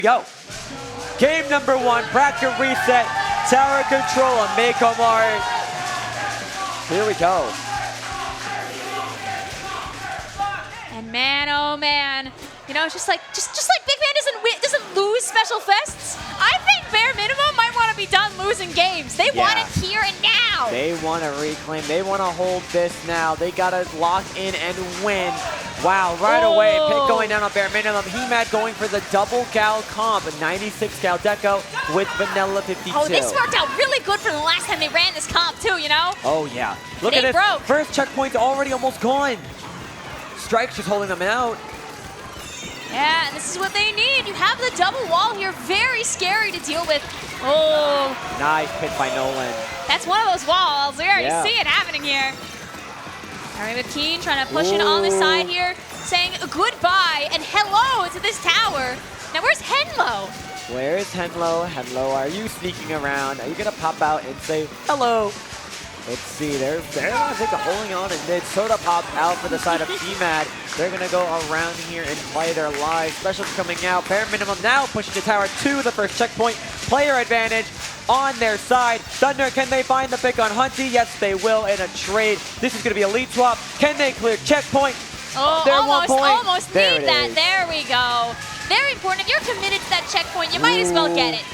Go. Game number 1, bracket reset, tower control on Mako Mart. Here we go. And man, oh man, you know, just like Big Man doesn't lose special fests. I think bare minimum might want to be done losing games. They want it here and now. They want to reclaim. They want to hold this now. They got to lock in and win. Wow, right away, pick going down on bare minimum. He-Mad going for the double Gal comp, a 96 Gal Deco with Vanilla 52. Oh, this worked out really good for the last time they ran this comp too, you know? Oh yeah. Look at this. Broke. First checkpoint's already almost gone. Strike's just holding them out. Yeah, and this is what they need. You have the double wall here, very scary to deal with. Oh. Nice pick by Nolan. That's one of those walls. We already see it happening here. All right, with Keen trying to push it on the side here, saying goodbye and hello to this tower. Now, where's Henlo? Where's Henlo? Henlo, are you sneaking around? Are you going to pop out and say hello? Let's see, they're I think holding on, and then Soda popped out for the side of He-Mad. They're going to go around here and play their live. Specials coming out. Bare minimum now pushing the tower to the first checkpoint. Player advantage on their side. Thunder, can they find the pick on Hunty? Yes, they will in a trade. This is going to be a lead swap. Can they clear checkpoint? Oh, they're almost there need that. There we go. Very important. If you're committed to that checkpoint, you might as well get it.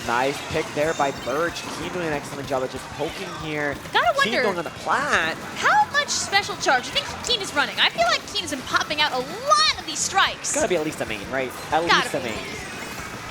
Nice pick there by Birch. Keen doing an excellent job of just poking here. Gotta wonder, Keen going on the plat. How much special charge do you think Keen is running? I feel like Keen has been popping out a lot of these strikes. Gotta be at least a main, right? At least a main.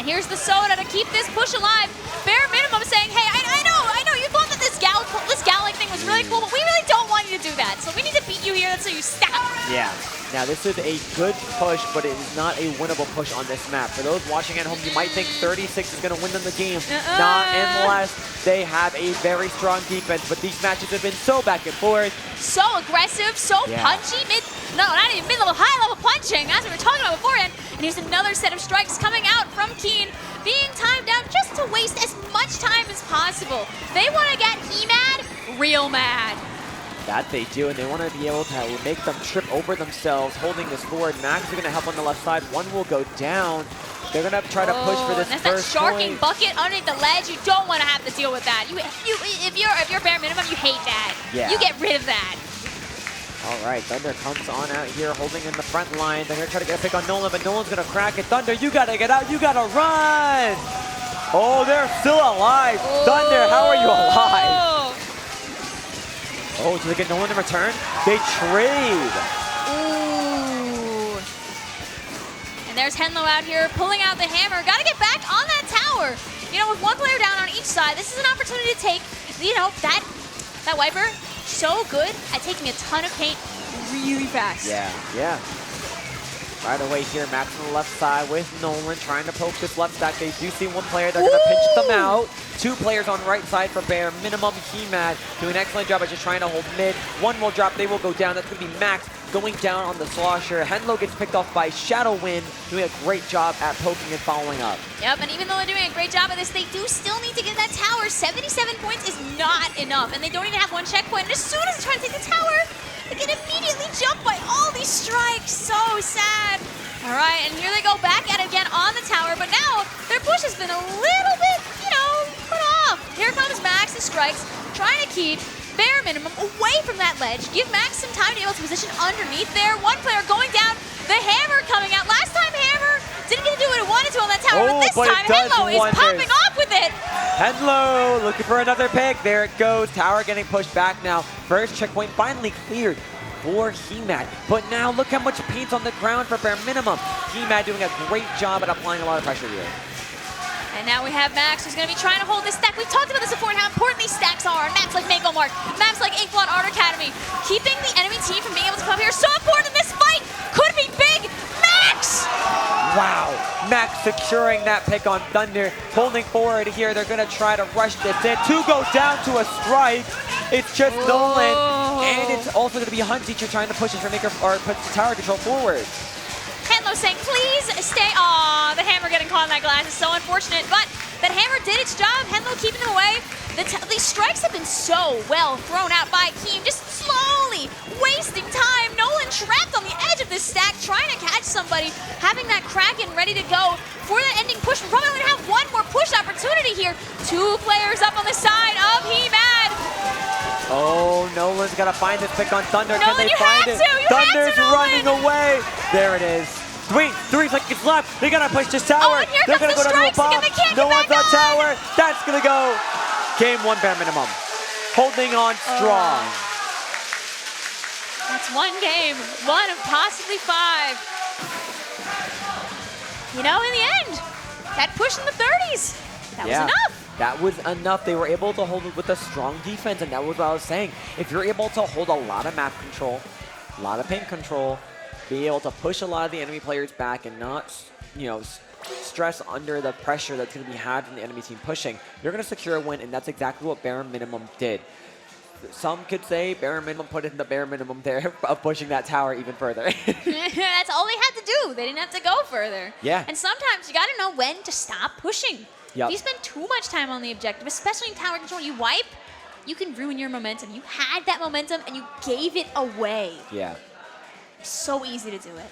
And here's the Soda to keep this push alive. Bare minimum saying, hey, I know, you thought that this Gal-like thing was really cool, but we really don't want you to do that. So we need to beat you here, so you stop. Yeah. Now this is a good push, but it is not a winnable push on this map. For those watching at home, you might think 36 is going to win them the game. Not unless they have a very strong defense, but these matches have been so back and forth. So aggressive, so punchy, not even mid-level, high-level punching, as we were talking about beforehand. And here's another set of strikes coming out from Keen, being timed out just to waste as much time as possible. They want to get He-Mad real mad. That they do, and they want to be able to make them trip over themselves, holding this forward. Max is going to help on the left side. One will go down. They're going to try to push for this that's first that sharking point. bucket underneath the ledge. You don't want to have to deal with that. If you're bare minimum, you hate that. Yeah. You get rid of that. All right, Thunder comes on out here, holding in the front line. They're going to try to get a pick on Nolan, but Nolan's going to crack it. Thunder, you got to get out. You got to run. Oh, they're still alive. Thunder, how are you alive? Oh, do they get Nolan in return? They trade. Ooh. And there's Henlo out here pulling out the hammer. Got to get back on that tower. You know, with one player down on each side, this is an opportunity to take, you know, that Wiper, so good at taking a ton of paint really fast. Yeah. Right away here, Max on the left side with Nolan trying to poke this left stack. They do see one player. They're going to pinch them out. Two players on right side for bare minimum. He-Mad doing an excellent job of just trying to hold mid. One will drop. They will go down. That's going to be Max going down on the slosher. Henlo gets picked off by Shadow Wind, doing a great job at poking and following up. Yep, and even though they're doing a great job of this, they do still need to get that tower. 77 points is not enough, and they don't even have one checkpoint. And as soon as they try to take the tower, they get immediately jumped by all these strikes. So sad. All right, and here they go back at it again on the tower, but now their push has been a little bit, you know, put off. Here comes Max, the strikes, trying to keep bare minimum away from that ledge. Give Max some time to be able to position underneath there. One player going down, the hammer coming out. Last time Hammer didn't get to do what it wanted to on that tower, but this time Henlo is popping off with it. Henlo looking for another pick. There it goes. Tower getting pushed back now. First checkpoint finally cleared for He-Mad. But now look how much paint's on the ground for bare minimum. He-Mad doing a great job at applying a lot of pressure here. And now we have Max, who's going to be trying to hold this stack. We've talked about this before and how important these stacks are. Maps like Mako Mart, maps like Inkblot Art Academy. Keeping the enemy team from being able to come here is so important in this fight. Could be big. Max! Wow. Max securing that pick on Thunder. Holding forward here. They're going to try to rush this in. Two goes down to a strike. It's just Nolan. And it's also going to be Hunteacher trying to push his Remaker or put the tower control forward. Henlo saying, please stay. Aw, the hammer getting caught in that glass is so unfortunate, but that hammer did its job. Henlo keeping them away. These strikes have been so well thrown out by Keem, just slowly wasting time. Nolan trapped on the edge of this stack, trying to catch somebody, having that Kraken ready to go for that ending push. We're probably gonna have one more push opportunity here. 2 players up on the side of He-Mad. Oh, Nolan's got to find this pick on Thunder. Nolan, Can they you find had it? to! You Thunder's had to, running Nolan! away. There it is. 3 seconds left. They got to push this tower. Oh, and here They're comes going to the go to a strikes bomb. again. They can't No get one's back on tower. That's going to go. Game 1 bare minimum. Holding on strong. That's 1 game, 1 of possibly 5. You know, in the end, that push in the 30s, that was enough. That was enough. They were able to hold it with a strong defense, and that was what I was saying. If you're able to hold a lot of map control, a lot of ping control, be able to push a lot of the enemy players back and not, you know, stress under the pressure that's going to be had from the enemy team pushing, you're going to secure a win, and that's exactly what bare minimum did. Some could say bare minimum put in the bare minimum there of pushing that tower even further. That's all they had to do. They didn't have to go further. Yeah. And sometimes you got to know when to stop pushing. Yep. If you spend too much time on the objective, especially in tower control, you wipe, you can ruin your momentum. You had that momentum and you gave it away. Yeah. So easy to do it.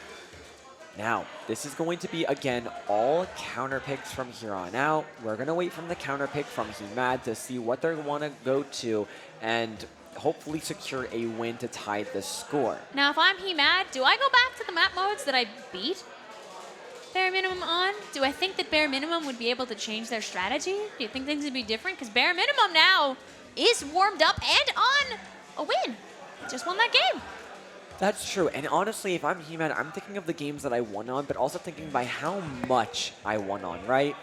Now, this is going to be, again, all counter picks from here on out. We're going to wait from the counter pick from He-Mad to see what they want to go to and hopefully secure a win to tie the score. Now, if I'm He-Mad, do I go back to the map modes that I beat bare minimum on? Do I think that bare minimum would be able to change their strategy? Do you think things would be different? Because bare minimum now is warmed up and on a win. Just won that game. That's true, and honestly, if I'm He-Man, I'm thinking of the games that I won on, but also thinking by how much I won on, right?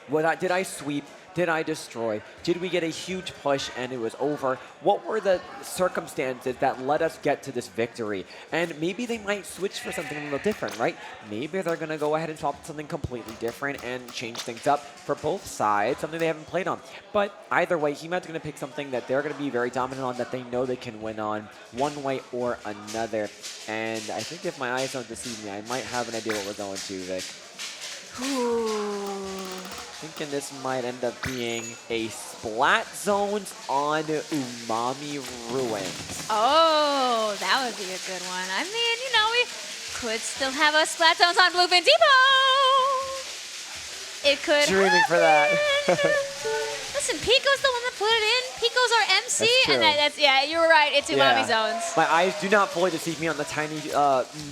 Did I sweep? Did I destroy? Did we get a huge push and it was over? What were the circumstances that let us get to this victory? And maybe they might switch for something a little different, right? Maybe they're going to go ahead and swap something completely different and change things up for both sides, something they haven't played on. But either way, He-Man's going to pick something that they're going to be very dominant on, that they know they can win on one way or another. And I think if my eyes don't deceive me, I might have an idea what we're going to, Vic. Ooh. Thinking this might end up being a Splat Zones on Umami Ruins. Oh, that would be a good one. I mean, you know, we could still have a Splat Zones on Bluefin Depot. It could Dreaming for that. Listen, Pico's the one that put it in. Pico's our MC. That's true. And that's, yeah, you were right. It's Umami Zones. My eyes do not fully deceive me on the tiny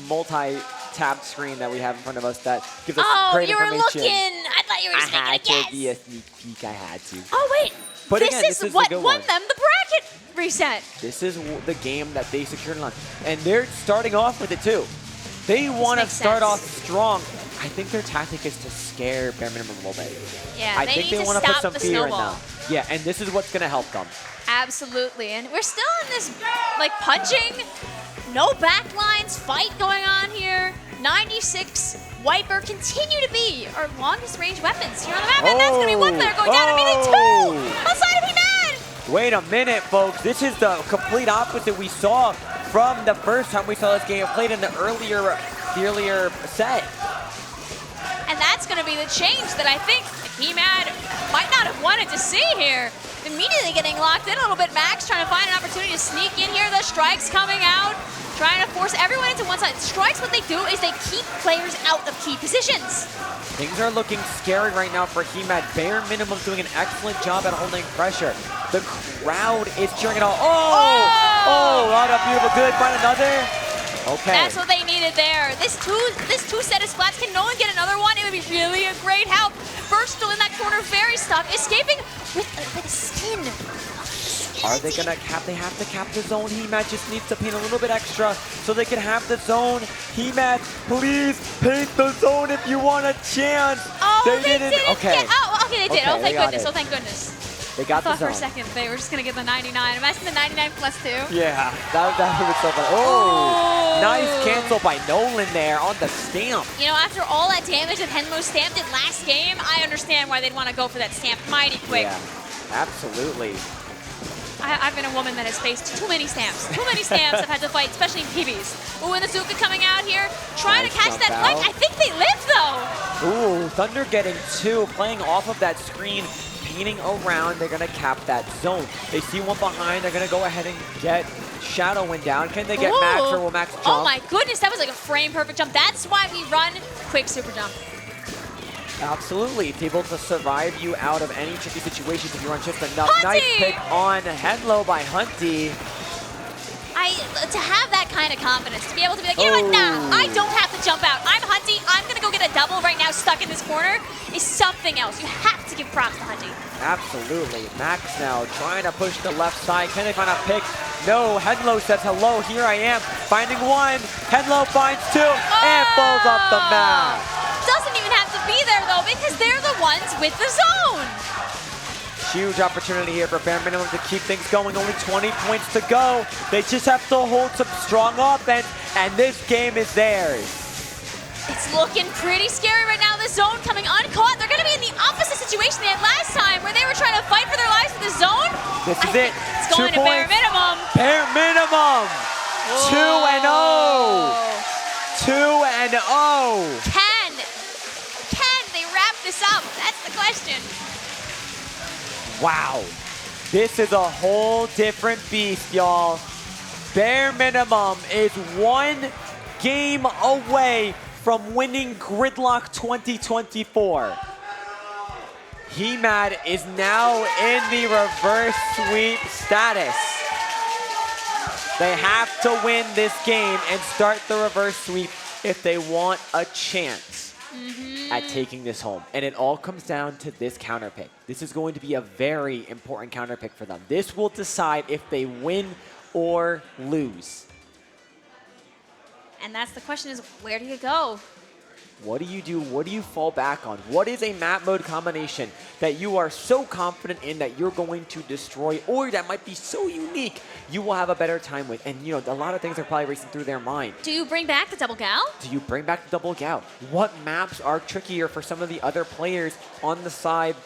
multi-tab screen that we have in front of us that gives us great you were information. looking. I thought you were just I had making a to be guess. a sneak peek. I had to. Oh, wait. But this again, is this is what the good won one. them the bracket reset. This is the game that they secured on. And they're starting off with it, too. They want to start off strong. I think their tactic is to scare bare minimum a little bit. Yeah, I they think need they to want to put stop some the fear in snowball. them. Yeah, and this is what's going to help them. Absolutely, and we're still in this, like, punching, no backlines fight going on here. 96 Wiper continue to be our longest range weapons here on the map, and that's going to be one player going down, immediately 2 outside of He-Mad. Wait a minute, folks. This is the complete opposite we saw from the first time we saw this game played in the earlier set. And that's going to be the change that I think He-Mad might not have wanted to see here. Immediately getting locked in a little bit. Max trying to find an opportunity to sneak in here. The strikes coming out, trying to force everyone into one side. Strikes, what they do is they keep players out of key positions. Things are looking scary right now for He-Mad. Bare minimum doing an excellent job at holding pressure. The crowd is cheering it all. Oh, what a beautiful, good. Find another. Okay. That's what they needed there. This two set of splats, can no one get another one? It would be really a great help. First still in that corner, very stuck, escaping with a skin. Are they gonna cap? They have to cap the zone. He-Mad just needs to paint a little bit extra so they can have the zone. He-Mad, please paint the zone if you want a chance. Oh, they didn't okay. Get, oh, okay, they did. Okay, Oh, thank goodness. it. Oh, thank goodness. They got I the thought for zone. a second they were just going to get the 99. Imagine the 99 plus 2. Yeah, that would be so funny. Oh, nice cancel by Nolan there on the stamp. You know, after all that damage that Henlo stamped in last game, I understand why they'd want to go for that stamp mighty quick. Yeah, absolutely. I've been a woman that has faced too many stamps. Too many stamps I've had to fight, especially in PBs. Ooh, and the Zuka coming out here, trying to catch that flank. I think they live, though. Ooh, Thunder getting 2, playing off of that screen. painting around. They're going to cap that zone. They see one behind. They're going to go ahead and get Shadow Wind down. Can they get Max, or will Max jump? Oh my goodness, that was like a frame-perfect jump. That's why we run quick super jump. Absolutely. It's able to survive you out of any tricky situations if you run just enough. Hunty! Nice pick on Henlo by Hunty. To have that kind of confidence, to be able to be like, you know what, nah, I don't have to jump out. I'm Hunty, I'm going to go get a double right now stuck in this corner, is something else. You have to give props to Hunty. Absolutely. Max now trying to push the left side. Can they find a pick? No. Henlo says hello. Here I am. Finding one. Henlo finds two and falls off the map. Doesn't even have to be there though, because they're the ones with the zone. Huge opportunity here for Bare Minimum to keep things going. Only 20 points to go. They just have to hold some strong offense, and this game is theirs. It's looking pretty scary right now. The zone coming uncaught. They're going to be in the opposite situation they had last time, where they were trying to fight for their lives with the zone. This is it. It's going to Bare Minimum. Bare Minimum. 2-0. 2-0. Can they wrap this up? That's the question. Wow, this is a whole different beast, y'all. Bare Minimum is one game away from winning Gridlock 2024. MADDD is now in the reverse sweep status. They have to win this game and start the reverse sweep if they want a chance at taking this home. And it all comes down to this counter pick. This is going to be a very important counter pick for them. This will decide if they win or lose. And that's the question, is where do you go? What do you do? What do you fall back on? What is a map mode combination that you are so confident in that you're going to destroy, or that might be so unique you will have a better time with? And you know, a lot of things are probably racing through their mind. Do you bring back the double gal? Do you bring back the double gal? What maps are trickier for some of the other players on the side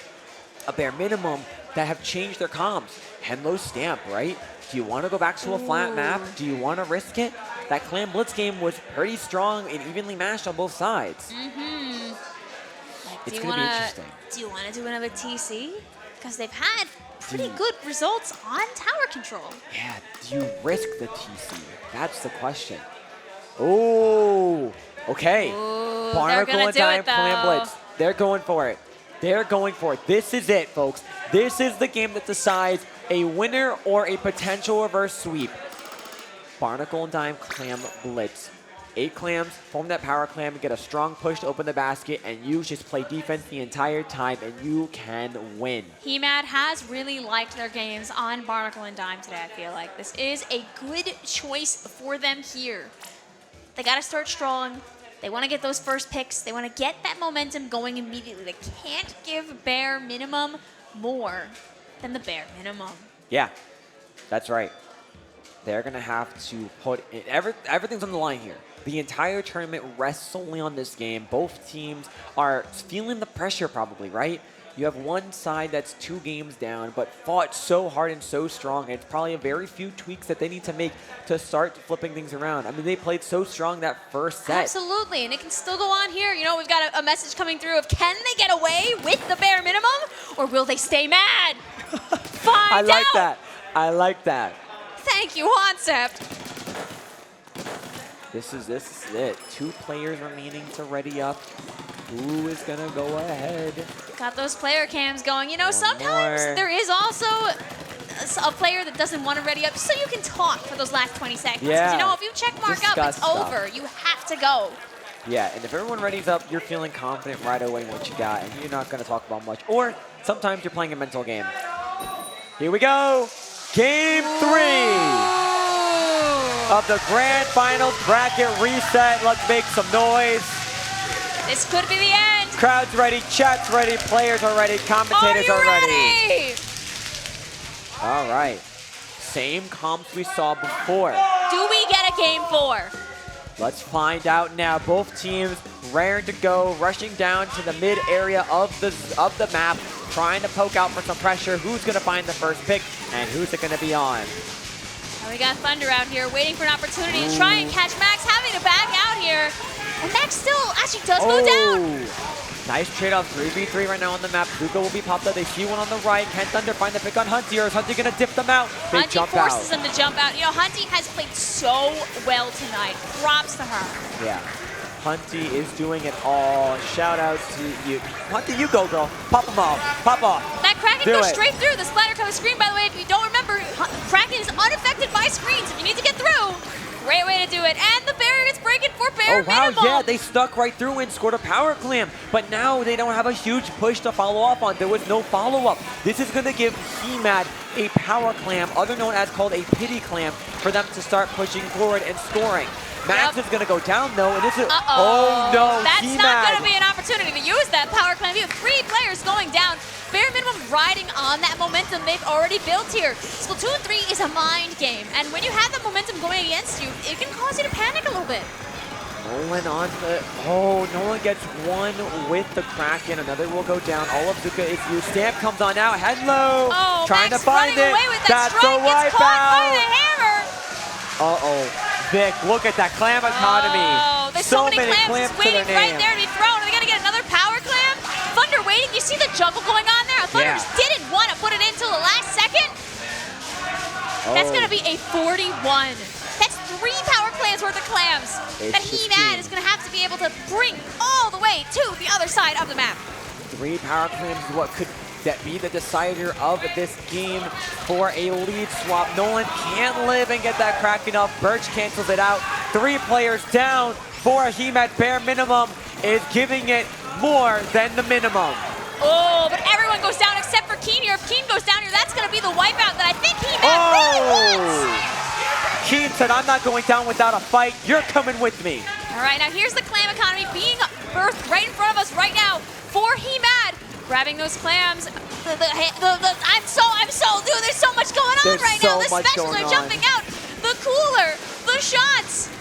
of Bare Minimum that have changed their comms? Henlo's Stamp, right? Do you want to go back to a flat map? Do you want to risk it? That Clan Blitz game was pretty strong and evenly matched on both sides. It's going to be interesting. Do you want to do another TC? Because they've had pretty good results on tower control. Yeah, do you risk the TC? That's the question. Oh, okay. Ooh, Barnacle and Time, Clan Blitz. They're going for it. They're going for it. This is it, folks. This is the game that decides a winner or a potential reverse sweep. Barnacle and Dime, Clam Blitz. 8 clams, form that power clam, get a strong push to open the basket, and you just play defense the entire time, and you can win. MADDD has really liked their games on Barnacle and Dime today, I feel like. This is a good choice for them here. They got to start strong. They want to get those first picks. They want to get that momentum going immediately. They can't give Bare Minimum more than the Bare Minimum. Yeah, that's right. They're going to have to put in, everything's on the line here. The entire tournament rests solely on this game. Both teams are feeling the pressure probably, right? You have one side that's 2 games down, but fought so hard and so strong. And it's probably a very few tweaks that they need to make to start flipping things around. I mean, they played so strong that first set. Absolutely, and it can still go on here. You know, we've got a message coming through of, can they get away with the Bare Minimum, or will they stay mad? Find I like out. that. I like that. Thank you, Concept. This is it. 2 players remaining to ready up. Who is going to go ahead? Got those player cams going. You know, One sometimes more. there is also a player that doesn't want to ready up, so you can talk for those last 20 seconds. Yeah. You know, if you check mark up, Discuss it's stuff. over. You have to go. Yeah, and if everyone readies up, you're feeling confident right away in what you got, and you're not going to talk about much. Or sometimes you're playing a mental game. Here we go. Game 3 of the Grand Finals bracket reset. Let's make some noise. This could be the end. Crowd's ready, chat's ready, players are ready, commentators are ready. All right. Same comps we saw before. Do we get a game 4? Let's find out now. Both teams raring to go, rushing down to the mid area of the map, trying to poke out for some pressure. Who's going to find the first pick, and who's it going to be on? And we got Thunder out here waiting for an opportunity to try and catch Max, having to back out here. And Max still actually does go down. Nice trade-off, 3v3 right now on the map. Zuko will be popped up. They see one on the right. Can Thunder find the pick on Hunty, or is Hunty going to dip them out? They Hunty jump forces out. them to jump out. You know, Hunty has played so well tonight. Props to her. Yeah. Hunty is doing it all. Shout out to you. Hunty, you go, girl. Pop them off. Pop off. That Kraken Do goes it. straight through the splatter cover screen, by the way. If you don't remember, Kraken is unaffected by screens. If you need to get through, great way to do it. And the barrier is breaking for bare minimum. Yeah, they stuck right through and scored a power clam. But now they don't have a huge push to follow up on. There was no follow-up. This is going to give HEMAD a power clam, other known as called a pity clam, for them to start pushing forward and scoring. Max is going to go down, though, and this is... Oh, no, That's not going to HEMAD. be an opportunity to use that power clam. You have 3 players going down. Bare minimum riding on that momentum they've already built here. Splatoon 3 is a mind game, and when you have that momentum going against you, it can cause you to panic a little bit. Nolan on the... Oh, Nolan gets one with the Kraken. Another will go down. All of Zuka is used. Stamp comes on out. Hello. Oh, trying Max to find running it. away with that That's strike. a Gets caught by the wipeout. hammer. Uh-oh. Vic, look at that clam economy. Oh, there's so many clams to their waiting right name. there to be thrown. Are they going to get another power clam? Thunder waiting. You see the juggle going on there? Thunder just didn't want to put it in till the last second. That's going to be a 41. That's 3 power clams worth of clams that HEMAD is going to have to be able to bring all the way to the other side of the map. 3 power clams, what could that be the decider of this game for a lead swap? Nolan can't live and get that Kraken off. Birch cancels it out. 3 players down for a HEMAD. Bare minimum is giving it more than the minimum. Oh, but everyone goes down except for Keen here. If Keen goes down here, that's going to be the wipeout that I think HEMAD really wants. Keen said, I'm not going down without a fight. You're coming with me. All right, now here's the clam economy being birthed right in front of us right now for HEMAD. Grabbing those clams. I'm so, dude, there's so much going on right now. The specials are jumping out. The cooler, the shots.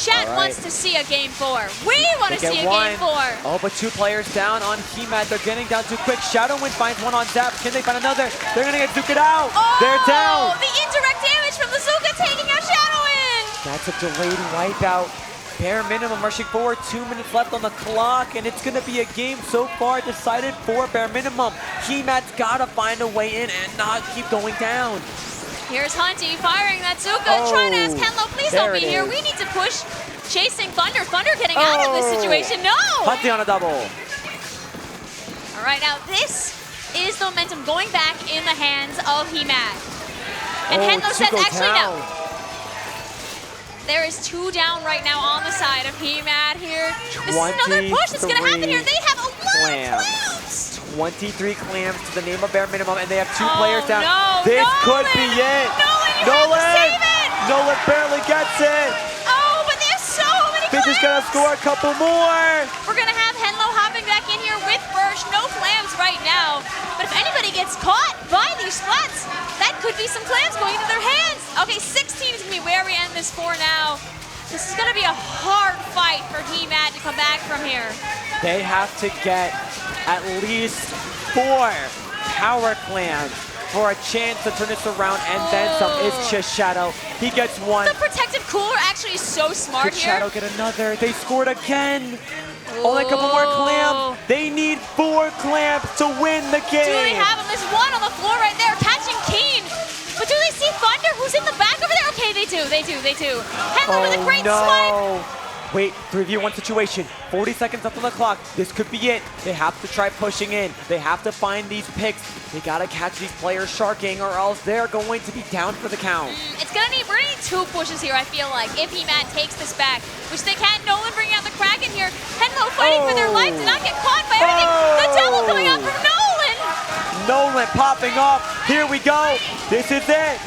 Chat wants to see a game 4. We want to see a game 4. Oh, but 2 players down on HEMAD. They're getting down too quick. Shadowwind finds one on Zap. Can they find another? They're going to get Zuka'd out. Oh, they're down. The indirect damage from the Zuka taking out Shadowwind. That's a delayed wipeout. Bare minimum rushing forward, 2 minutes left on the clock, and it's going to be a game so far decided for bare minimum. HEMAD's got to find a way in and not keep going down. Here's Hunty firing that Zuka, trying to ask Henlo, please don't be here. We need to push chasing Thunder. Thunder getting out of this situation. No! Hunty on a double. All right, now this is the momentum going back in the hands of HEMAD. And Henlo says, actually no. There is 2 down right now on the side of HEMAD here. This is another push that's going to happen here. They have a lot of clams. 23 clams to the name of bare minimum, and they have 2 players down. No, this Nolan, could be it. Nolan, you have to save it. Nolan barely gets it. Oh, but they have so many clams. They're just going to score a couple more. We're going to have Henlo hopping back in here with Birch. No clams right now. But if anybody gets caught by these splats, that could be some clams going into their hands. Okay, 16 is going to be where we end this for now. This is going to be a hard fight for HEMAD to come back from here. They have to get at least 4 power clams for a chance to turn this around, and then some. It's just Shadow. He gets 1. The protective cooler actually is so smart Could here. Shadow get another? They scored again. Only a couple more clams. They need 4 clams to win the game. Do they have them? There's 1 on the floor right there, catching Keen. But do they see Thunder, who's in the back over there? Okay, they do. Henlo with a great swipe. Wait, 3v1 situation. 40 seconds left on the clock. This could be it. They have to try pushing in. They have to find these picks. They gotta catch these players sharking, or else they're going to be down for the count. We're gonna need 2 pushes here, I feel like, if HEMAD takes this back, which they can. Nolan bringing out the Kraken here. Henlo fighting for their life to not get caught by everything. The double coming out from Nolan. Nolan popping up. Here we go. This is it.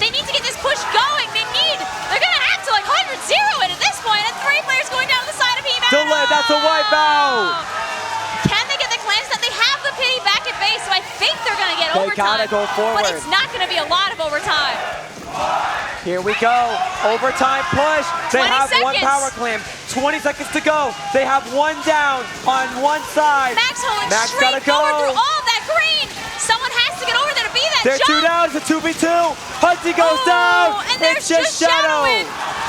They need to get this push going. They're gonna have to like 100-0 it at this point, and 3 players going down the side of HEMAD. That's a wipeout. Can they get the clams? That they have the pity back at base, so I think they're gonna get overtime. They gotta go forward. But it's not gonna be a lot of overtime. Here we go. Overtime push. They have 1 seconds. power clam. 20 seconds to go. They have 1 down on 1 side. Max holding gotta straight go. forward through all of that green. Someone has to get over there to be that They're jump. 2 down. It's a 2v2. Hunty goes down. And there's it's just Shadow.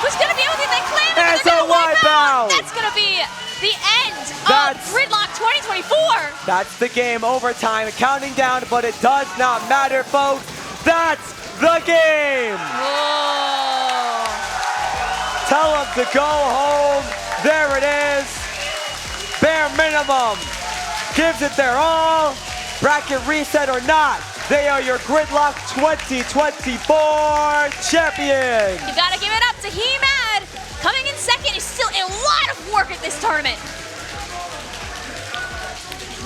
who's going to be able to then claim And it's a wipeout. That's going to be the end of Gridlock 2024. That's the game. Overtime, counting down, but it does not matter, folks. That's the game. Whoa. Tell them to go home. There it is. Bare minimum gives it their all. Bracket reset or not, they are your Gridlock 2024 champions. You gotta give it up to MADDD. Coming in second is still a lot of work at this tournament.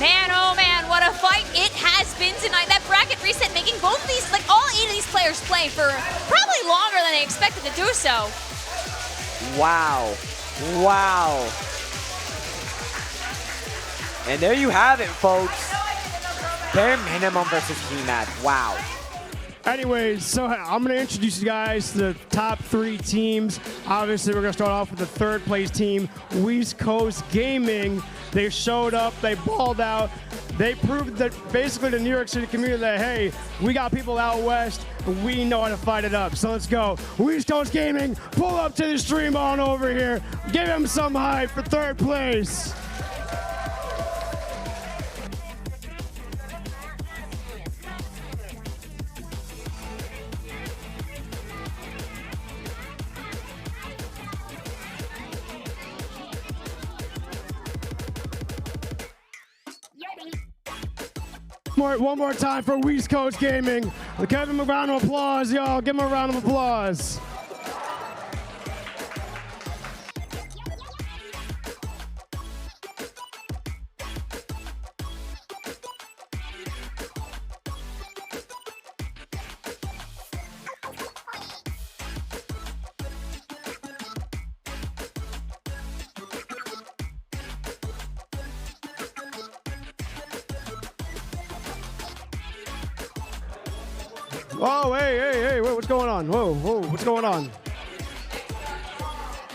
Man, oh man, what a fight it has been tonight. That bracket reset making both of these, like all 8 of these players play for probably longer than they expected to do so. Wow. Wow. And there you have it, folks. Bare minimum versus MADDD. Wow. Anyways, so I'm going to introduce you guys to the top 3 teams. Obviously, we're going to start off with the 3rd place team, West Coast Gaming. They showed up, they balled out. They proved that basically the New York City community that, hey, we got people out west, we know how to fight it up. So let's go. West Coast Gaming, pull up to the stream on over here. Give him some hype for 3rd place. One more time for West Coast Gaming. Give him a round of applause, y'all. Give him a round of applause. Oh, hey, what's going on? Whoa, what's going on?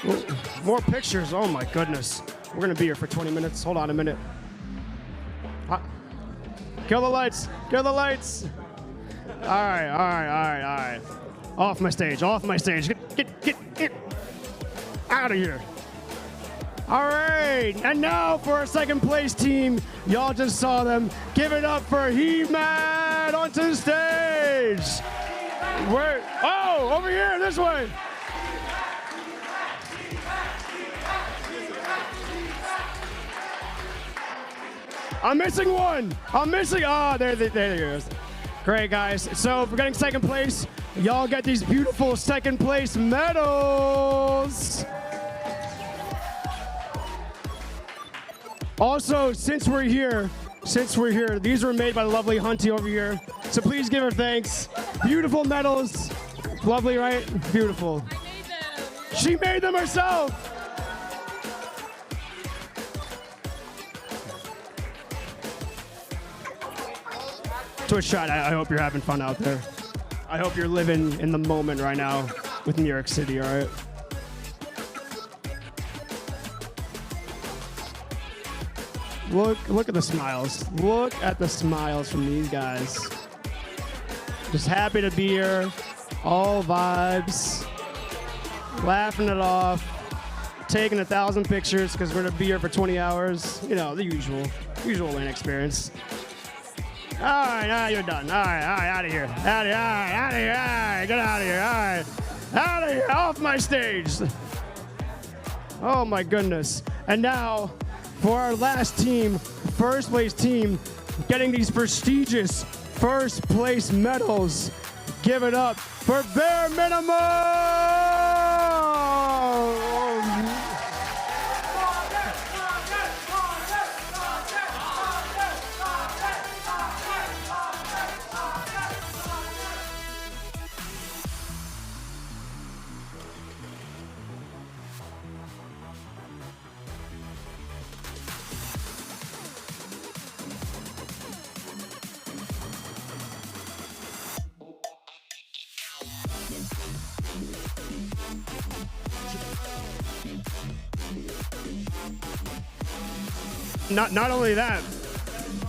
Whoa, more pictures, oh my goodness. We're gonna be here for 20 minutes, hold on a minute. Kill the lights, kill the lights. All right. Off my stage, get out of here. All right, and now for our 2nd place team. Y'all just saw them. Give it up for MADDD onto the stage. Where? Oh, over here, this way. I'm missing one. Oh, there he goes. Great, guys. So for getting 2nd place, y'all get these beautiful 2nd place medals. Also, since we're here, these were made by the lovely Hunty over here. So please give her thanks. Beautiful medals. Lovely, right? Beautiful. I made them. She made them herself. Twitch chat, I hope you're having fun out there. I hope you're living in the moment right now with New York City, all right? Look at the smiles. Look at the smiles from these guys. Just happy to be here. All vibes. Laughing it off. Taking 1,000 pictures because we're going to be here for 20 hours. You know, the usual LAN experience. All right, now you're done. All right, out of here. Out of here, all right, get out of here, all right. Out of here, off my stage. Oh my goodness. And now, for our last team, 1st place team, getting these prestigious 1st place medals. Give it up for Bare Minimum! Not only that,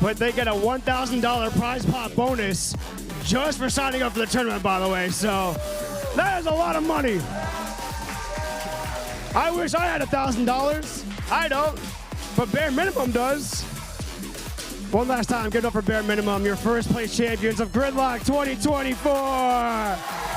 but they get a $1,000 prize pot bonus just for signing up for the tournament, by the way. So that is a lot of money. I wish I had $1,000. I don't, but Bare Minimum does. One last time, give it up for Bare Minimum, your first place champions of Gridlock 2024.